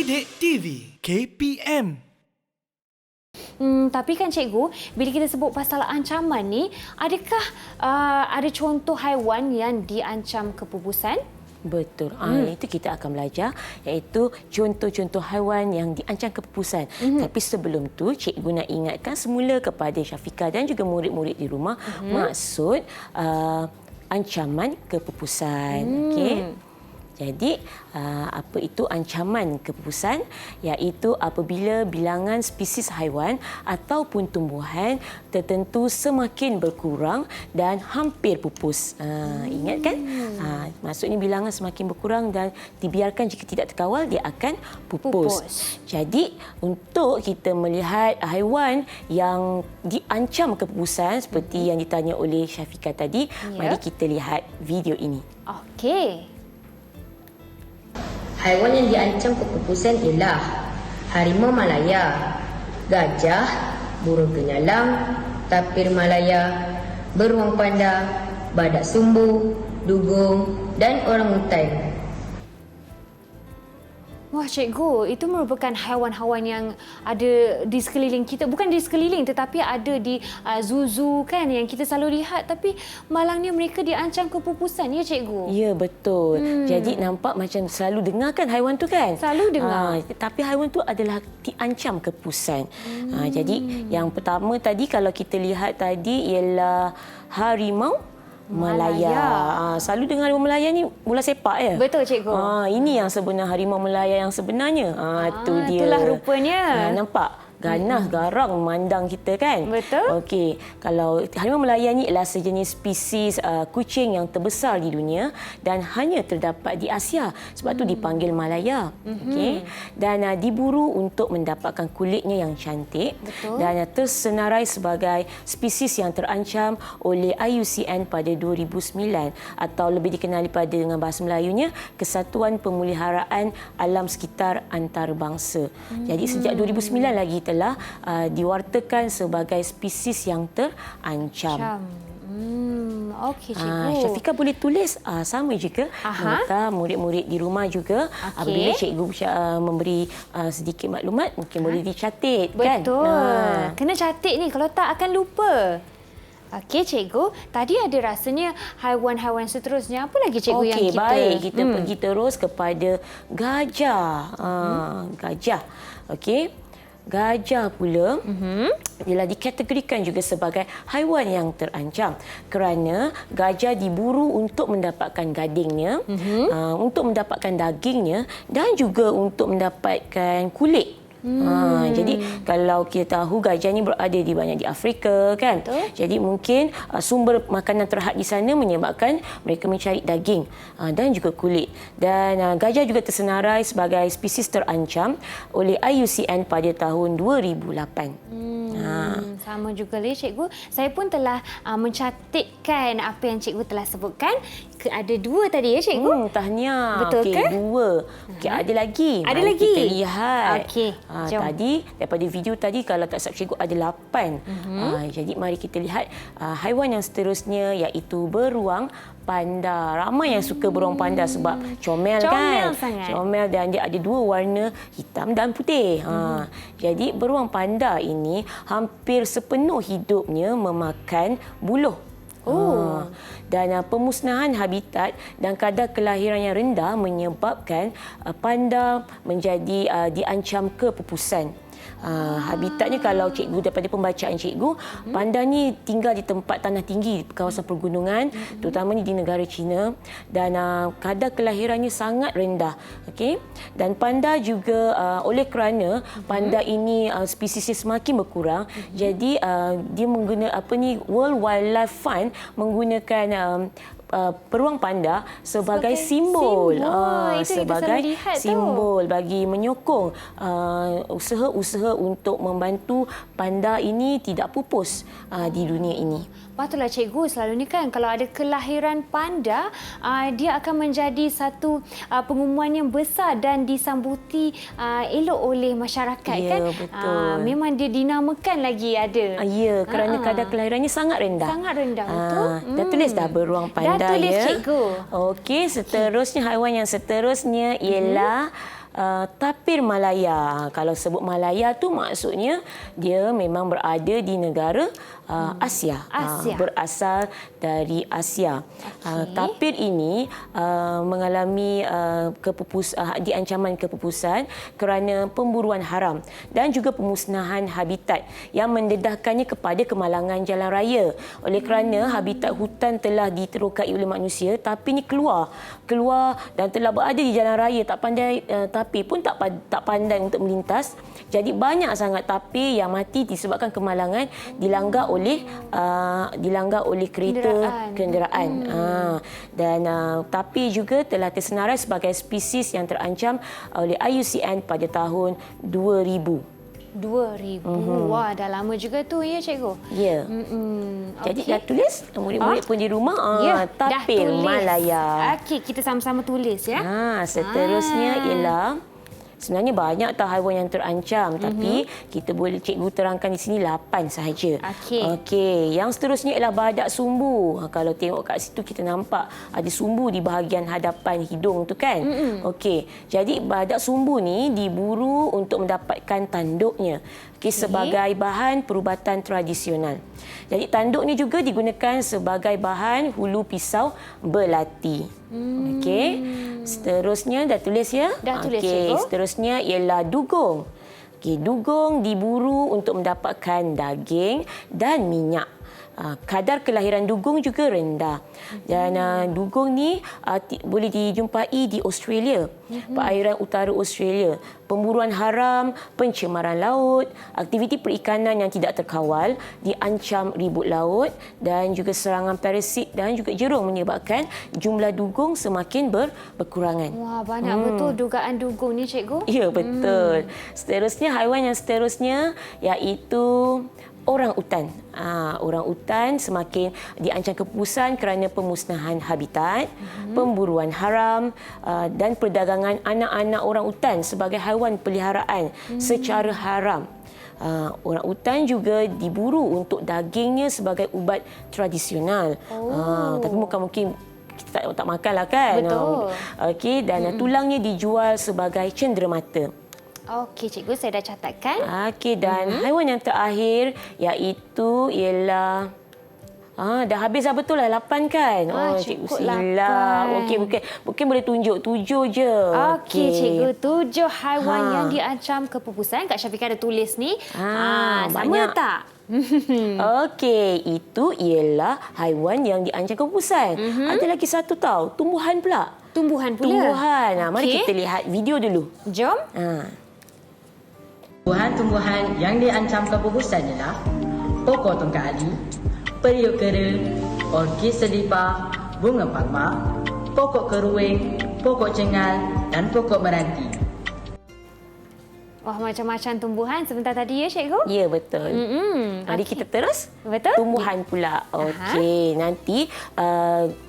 Didik TV KPM. Tapi kan cikgu, bila kita sebut pasal ancaman ni, adakah ada contoh haiwan yang diancam kepupusan? Betul. Itu kita akan belajar iaitu contoh-contoh haiwan yang diancam kepupusan. Tapi sebelum tu cikgu nak ingatkan semula kepada Syafiqah dan juga murid-murid di rumah maksud ancaman kepupusan. Okey. Jadi, apa itu ancaman kepupusan? Iaitu apabila bilangan spesies haiwan ataupun tumbuhan tertentu semakin berkurang dan hampir pupus. Ingat kan? Maksudnya bilangan semakin berkurang dan dibiarkan jika tidak terkawal, dia akan pupus. Jadi, untuk kita melihat haiwan yang diancam kepupusan seperti yang ditanya oleh Syafiqah tadi, mari kita lihat video ini. Okey. Haiwan yang diancam kepupusan ialah harimau Malaya, gajah, burung kenyalang, tapir Malaya, beruang panda, badak sumbu, dugong dan orangutan. Wah cikgu, itu merupakan haiwan-haiwan yang ada di sekeliling kita. Bukan di sekeliling tetapi ada di zoo kan yang kita selalu lihat. Tapi malangnya mereka diancam kepupusan ya cikgu? Ya betul. Jadi nampak macam selalu dengar kan haiwan tu kan? Selalu dengar. Tapi haiwan tu adalah diancam kepupusan. Jadi yang pertama tadi kalau kita lihat tadi ialah harimau Malaya. Selalu dengar harimau Malaya ni bola sepak ya? Betul cikgu. Ini yang sebenar harimau Malaya yang sebenarnya. Tu dia. Itulah rupanya. Nampak? Ganas, garang memandang kita kan? Betul. Okey, kalau harimau Malaya ni adalah sejenis spesies kucing yang terbesar di dunia dan hanya terdapat di Asia. Sebab tu dipanggil Malaya. Okey. Dan diburu untuk mendapatkan kulitnya yang cantik. Betul. Dan tersenarai sebagai spesies yang terancam oleh IUCN pada 2009 atau lebih dikenali dengan bahasa Melayunya Kesatuan Pemeliharaan Alam Sekitar Antarabangsa. Jadi sejak 2009 lagi telah diwartakan sebagai spesies yang terancam. Okey cikgu. Syafiqah boleh tulis sama juga nota murid-murid di rumah juga. Apabila cikgu memberi sedikit maklumat mungkin boleh dicatat kan. Betul. Kena catat ni kalau tak akan lupa. Okey cikgu, tadi ada rasanya haiwan-haiwan seterusnya. Apa lagi cikgu yang kita... baik. Kita pergi terus kepada gajah. Gajah. Okey. Gajah pula ialah dikategorikan juga sebagai haiwan yang terancam kerana gajah diburu untuk mendapatkan gadingnya, untuk mendapatkan dagingnya dan juga untuk mendapatkan kulit. Jadi kalau kita tahu gajah ni berada di banyak di Afrika kan. Betul. Jadi mungkin sumber makanan terhad di sana menyebabkan mereka mencari daging dan juga kulit. Dan gajah juga tersenarai sebagai spesies terancam oleh IUCN pada tahun 2008. Sama juga cikgu. Saya pun telah mencatatkan apa yang cikgu telah sebutkan. Ada dua tadi ya cikgu? Tahniah. Betul ke? Dua. Ada lagi. Ada Mari lagi? kita lihat. Okey. Tadi daripada video tadi kalau tak silap cikgu ada 8. Jadi mari kita lihat haiwan yang seterusnya iaitu beruang panda. Ramai yang suka beruang panda sebab comel kan. Sangat. Comel dan dia ada dua warna hitam dan putih. Jadi beruang panda ini hampir sepenuh hidupnya memakan buluh. Dan pemusnahan habitat dan kadar kelahiran yang rendah menyebabkan panda menjadi diancam kepupusan. Habitatnya kalau cikgu daripada pembacaan cikgu, panda ni tinggal di tempat tanah tinggi, kawasan pergunungan, terutamanya di negara China dan kadar kelahirannya sangat rendah. Okey. Dan panda juga oleh kerana panda ini spesiesnya semakin berkurang, jadi dia menggunakan World Wildlife Fund menggunakan beruang panda sebagai simbol, sebagai simbol bagi menyokong usaha-usaha untuk membantu panda ini tidak pupus di dunia ini. Patutlah cikgu, selalunya kan kalau ada kelahiran panda, dia akan menjadi satu pengumuman yang besar dan disambuti elok oleh masyarakat kan. Betul. Memang dia dinamakan lagi ada. Ya, kerana kadar kelahirannya sangat rendah. Sangat rendah, betul. Dah tulis dah beruang panda dah tulis ya. cikgu. Okey, seterusnya haiwan yang seterusnya ialah tapir Malaya. Kalau sebut Malaya tu maksudnya dia memang berada di negara Asia. Berasal dari Asia. Tapir ini mengalami diancaman kepupusan kerana pemburuan haram dan juga pemusnahan habitat yang mendedahkannya kepada kemalangan jalan raya. Oleh kerana habitat hutan telah diterokai oleh manusia, tapi ini keluar dan telah berada di jalan raya, tak pandai tapi pun tak pandai untuk melintas. Jadi banyak sangat tapir yang mati disebabkan kemalangan dilanggar oleh kereta kenderaan. Dan tapir juga telah tersenarai sebagai spesies yang terancam oleh IUCN pada tahun 2000. 2000. Wah, dah lama juga tu ya cikgu. Ya. Jadi dah tulis, murid-murid pun di rumah tapir Malaya. Okey, kita sama-sama tulis ya. Seterusnya ialah sebenarnya banyak haiwan yang terancam, tapi kita boleh cikgu terangkan di sini 8 sahaja. Okey, yang seterusnya ialah badak sumbu. Kalau tengok kat situ kita nampak ada sumbu di bahagian hadapan hidung tu kan. Okey, jadi badak sumbu ni diburu untuk mendapatkan tanduknya. Sebagai bahan perubatan tradisional. Jadi tanduk ni juga digunakan sebagai bahan hulu pisau belati. Okey. Seterusnya dah tulis ya? Dah tulis cikgu. Seterusnya ialah dugong. Okey, dugong diburu untuk mendapatkan daging dan minyak. Kadar kelahiran dugong juga rendah. Dan dugong ni boleh dijumpai di Australia, perairan utara Australia. Pemburuan haram, pencemaran laut, aktiviti perikanan yang tidak terkawal, diancam ribut laut dan juga serangan parasit dan juga jerung menyebabkan jumlah dugong semakin berkurangan. Wah, banyak betul dugaan dugong ni cikgu. Ya, betul. Seterusnya, haiwan yang seterusnya iaitu orang utan. Orang utan semakin diancam kepupusan kerana pemusnahan habitat, pemburuan haram dan perdagangan anak-anak orang utan sebagai haiwan peliharaan secara haram. Orang utan juga diburu untuk dagingnya sebagai ubat tradisional. Tapi mungkin kita tak makanlah kan. Betul. Okey, dan tulangnya dijual sebagai cenderamata. Okey, cikgu, saya dah catatkan. Okey, dan haiwan yang terakhir iaitu ialah dah habis dah betul lah 8 kan? Cikgu silap. Okey, mungkin boleh tunjuk 7 je. Okey, cikgu, 7 haiwan yang diancam kepupusan. Kak Syafiqah ada tulis ni. Sama banyak tak? Okey, itu ialah haiwan yang diancam kepupusan. Ada lagi satu tahu, tumbuhan pula. Tumbuhan pula? Tumbuhan. Mari kita lihat video dulu. Jom. Tumbuhan-tumbuhan yang diancam kepupusan ialah pokok tongkat ali, periuk kera, orkid sedipah, bunga palma, pokok keruing, pokok cengal dan pokok meranti. Wah, macam-macam tumbuhan sebentar tadi ya, cikgu? Ya, betul. Mari kita terus. Betul. Tumbuhan pula. Okey, nanti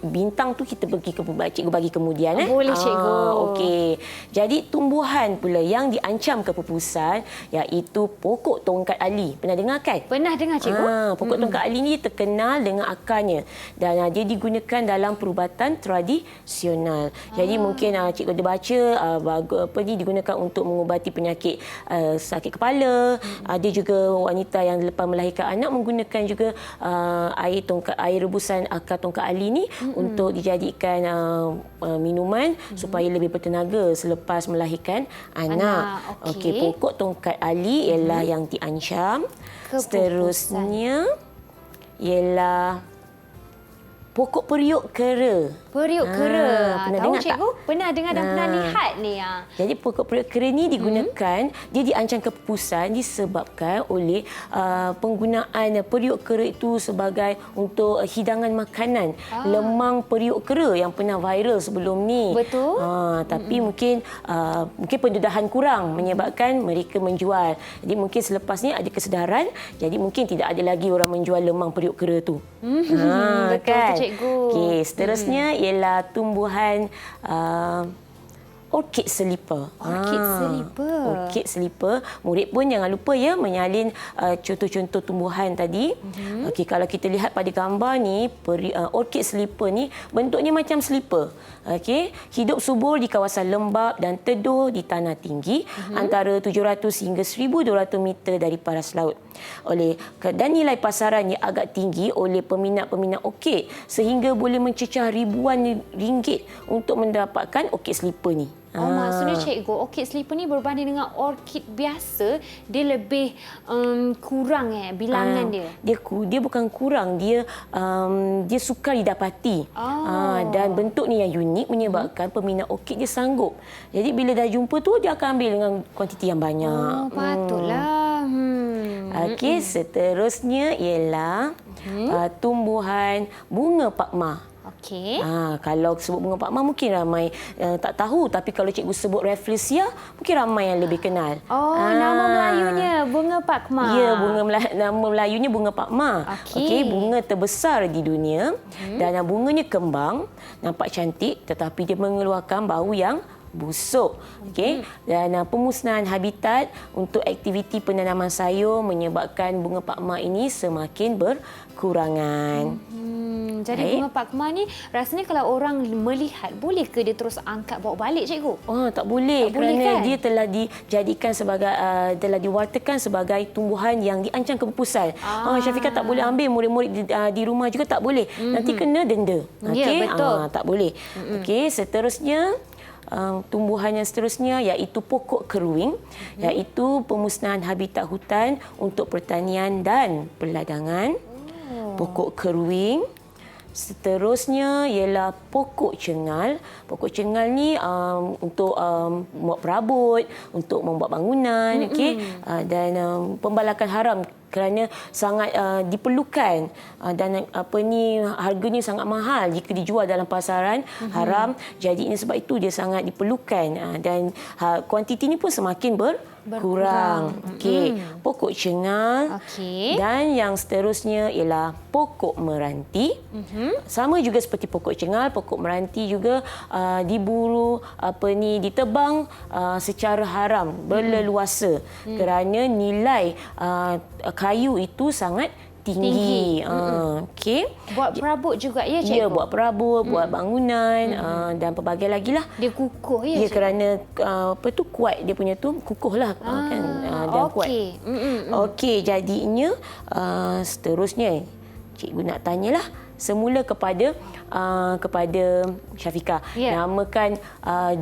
bintang tu kita pergi ke cikgu bagi kemudian. Boleh, cikgu. Okey. Jadi tumbuhan pula yang diancam kepupusan iaitu pokok tongkat ali. Pernah dengar kan? Pernah dengar, cikgu. Pokok tongkat ali ni terkenal dengan akarnya dan dia digunakan dalam perubatan tradisional. Jadi mungkin cikgu ada baca digunakan untuk mengubati penyakit sakit kepala. Ada juga wanita yang lepas melahirkan anak menggunakan juga air rebusan akar tongkat ali ni untuk dijadikan minuman supaya lebih bertenaga selepas melahirkan anak. Okey, pokok tongkat ali ialah yang diancam. Seterusnya ialah pokok periuk kera. Periuk kera. Pernah Tahu, dengar cikgu? tak? Pernah dengar dan pernah lihat ni. Jadi pokok periuk kera ni digunakan, dia diancam kepupusan disebabkan oleh penggunaan periuk kera itu sebagai untuk hidangan makanan. Lemang periuk kera yang pernah viral sebelum ni. Betul. Tapi mungkin pendedahan kurang menyebabkan mereka menjual. Jadi mungkin selepas ni ada kesedaran, jadi mungkin tidak ada lagi orang menjual lemang periuk kera tu. Betul kan? tu, cikgu. Okey, seterusnya ialah tumbuhan orchid selipar. Orchid selipar. Orchid selipar. Murid pun jangan lupa ya menyalin contoh-contoh tumbuhan tadi. Okey, kalau kita lihat pada gambar ni, orchid selipar ni bentuknya macam selipar. Okey, hidup subur di kawasan lembap dan teduh di tanah tinggi antara 700 hingga 1,200 meter dari paras laut. Dan nilai pasarannya agak tinggi oleh peminat-peminat orchid sehingga boleh mencecah ribuan ringgit untuk mendapatkan orchid selipar ni. Maksudnya cikgu, orchid selipar ni berbanding dengan orchid biasa, dia lebih kurang bilangan dia. Dia bukan kurang, dia sukar didapati. Dan bentuk ni yang unik menyebabkan peminat orchid dia sanggup. Jadi bila dah jumpa tu dia akan ambil dengan kuantiti yang banyak. Patutlah. Okey, seterusnya ialah tumbuhan bunga pakma. Okey. Kalau sebut bunga pakma mungkin ramai tak tahu, tapi kalau cikgu sebut Rafflesia mungkin ramai yang lebih kenal. Nama Melayunya bunga pakma. Ya, nama Melayunya bunga pakma. Okey, bunga terbesar di dunia dan bunganya kembang, nampak cantik tetapi dia mengeluarkan bau yang busuk. Okey, dan pemusnahan habitat untuk aktiviti penanaman sayur menyebabkan bunga pakma ini semakin berkurangan. Jadi bunga pakma ni rasanya kalau orang melihat, boleh ke dia terus angkat bawa balik cikgu? Tak boleh, kerana kan? dia telah dijadikan sebagai telah diwartakan sebagai tumbuhan yang diancam kepupusan. Syafiqah tak boleh ambil, murid-murid di rumah juga tak boleh. Nanti kena denda. Ya, Okey, betul. Tak boleh. Okey, seterusnya tumbuhan yang seterusnya iaitu pokok keruing, iaitu pemusnahan habitat hutan untuk pertanian dan perladangan. Pokok keruing. Seterusnya ialah pokok cengal. Pokok cengal ni untuk membuat perabot, untuk membuat bangunan, dan pembalakan haram kerana sangat diperlukan dan harganya sangat mahal jika dijual dalam pasaran haram. Jadi ini sebab itu dia sangat diperlukan dan kuantiti ini pun semakin berkurang. Okey, pokok cengal. Dan yang seterusnya ialah pokok meranti. Sama juga seperti pokok cengal, pokok meranti juga diburu ditebang secara haram, berleluasa kerana nilai kayu itu sangat tinggi. Okey. Buat perabot juga ya cikgu? Ya, buat perabot, buat bangunan dan pelbagai lagi lah. Dia kukuh ya cikgu? Kerana kuat dia punya tu, kukuh lah kan, dan kuat. Okey, jadinya seterusnya cikgu nak tanyalah semula kepada Syafiqah. Namakan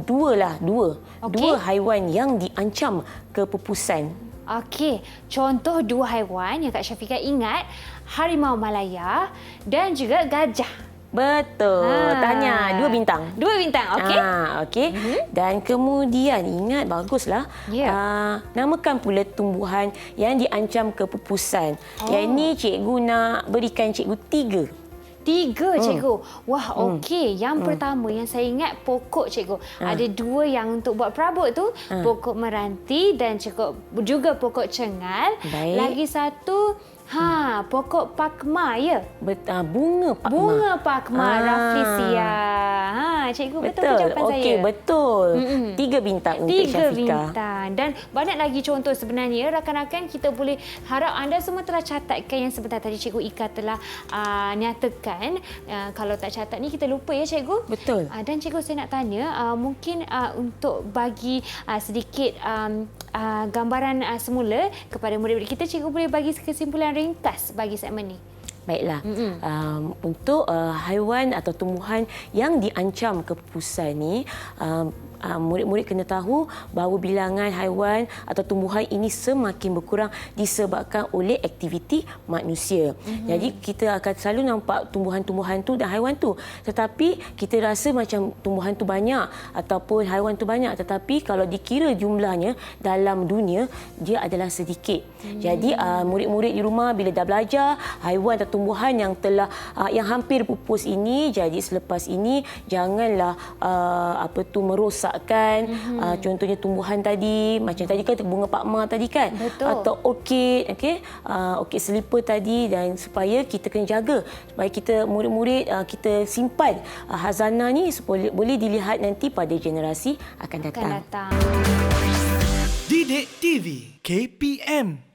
dua haiwan yang diancam kepupusan. Okey, contoh dua haiwan yang Kak Syafiqah ingat, harimau Malaya dan juga gajah. Betul. Tanya 2 bintang. 2 bintang, okey. Okey. Dan kemudian ingat, baguslah. Namakan pula tumbuhan yang diancam kepupusan. Yang ini cikgu nak berikan cikgu 3. 3 cikgu. Wah, okey. Yang pertama yang saya ingat pokok cikgu. Ada 2 yang untuk buat perabot tu, pokok meranti dan juga pokok cengal. Baik. Lagi satu pokok pakma ya. Bunga pakma. Bunga pakma Rafflesia. Cikgu betul ke jawapan saya? Okey, betul. 3 bintang untuk 3 Syafiqah. bintang. Dan banyak lagi contoh sebenarnya. Rakan-rakan, kita boleh harap anda semua telah catatkan yang sebentar tadi Cikgu Ika telah nyatakan. Kalau tak catat ni kita lupa ya Cikgu. Betul. Dan Cikgu saya nak tanya, mungkin untuk bagi sedikit gambaran semula kepada murid-murid kita, Cikgu boleh bagi kesimpulan ringkas bagi segmen ni. Baiklah, untuk haiwan atau tumbuhan yang diancam kepupusan ni, murid-murid kena tahu bahawa bilangan haiwan atau tumbuhan ini semakin berkurang disebabkan oleh aktiviti manusia. Jadi kita akan selalu nampak tumbuhan-tumbuhan tu dan haiwan tu, tetapi kita rasa macam tumbuhan tu banyak ataupun haiwan tu banyak, tetapi kalau dikira jumlahnya dalam dunia dia adalah sedikit. Jadi murid-murid di rumah bila dah belajar haiwan atau tumbuhan yang telah yang hampir pupus ini, jadi selepas ini janganlah merosak merosakkan. Contohnya tumbuhan tadi, macam tadi kan bunga pakma tadi kan. Betul. Atau orkid, okey, orkid selipar tadi, dan supaya kita kena jaga supaya kita murid-murid kita simpan hazanah ni supaya boleh dilihat nanti pada generasi akan datang. Akan datang. Didik TV KPM